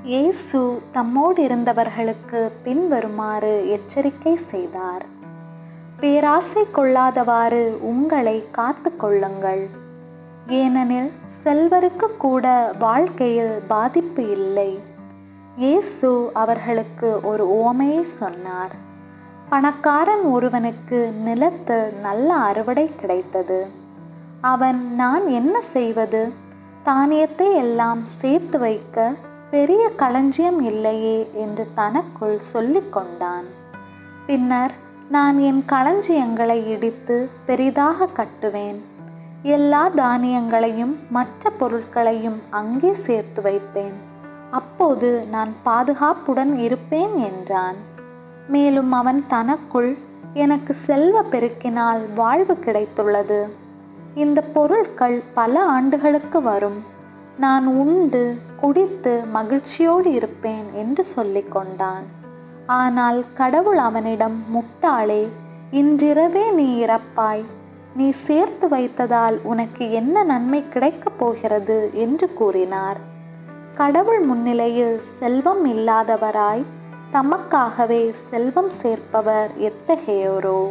இயேசு தம்மோடு இருந்தவர்களுக்கு பின்வருமாறு எச்சரிக்கை செய்தார். பேராசை கொள்ளாதவாறு உங்களை காத்து கொள்ளுங்கள். ஏனெனில் செல்வருக்கு கூட வாழ்க்கையில் பாதிப்பு இல்லை. இயேசு அவர்களுக்கு ஒரு உவமையை சொன்னார். பணக்காரன் ஒருவனுக்கு நிலத்தில் நல்ல அறுவடை கிடைத்தது. அவன், நான் என்ன செய்வது? தானியத்தை எல்லாம் சேர்த்து வைக்க பெரிய களஞ்சியம் இல்லையே என்று தனக்குள் சொல்லிக் கொண்டான். பின்னர், நான் என் களஞ்சியங்களை இடித்து பெரிதாக கட்டுவேன். எல்லா தானியங்களையும் மற்ற பொருட்களையும் அங்கே சேர்த்து வைப்பேன். அப்போது நான் பாதுகாப்புடன் இருப்பேன் என்றான். மேலும் அவன் தனக்குள், எனக்கு செல்வ பெருக்கினால் வாழ்வு கிடைத்துள்ளது. இந்த பொருட்கள் பல ஆண்டுகளுக்கு வரும். நான் உண்டு குடித்து மகிழ்ச்சியோடு இருப்பேன் என்று சொல்லிக் கொண்டான். ஆனால் கடவுள் அவனிடம், முட்டாளே, இன்றிரவே நீ இறப்பாய். நீ சேர்த்து வைத்ததால் உனக்கு என்ன நன்மை கிடைக்கப் போகிறது என்று கூறினார். கடவுள் முன்னிலையில் செல்வம் இல்லாதவராய் தமக்காகவே செல்வம் சேர்ப்பவர் எத்தகையோரோ!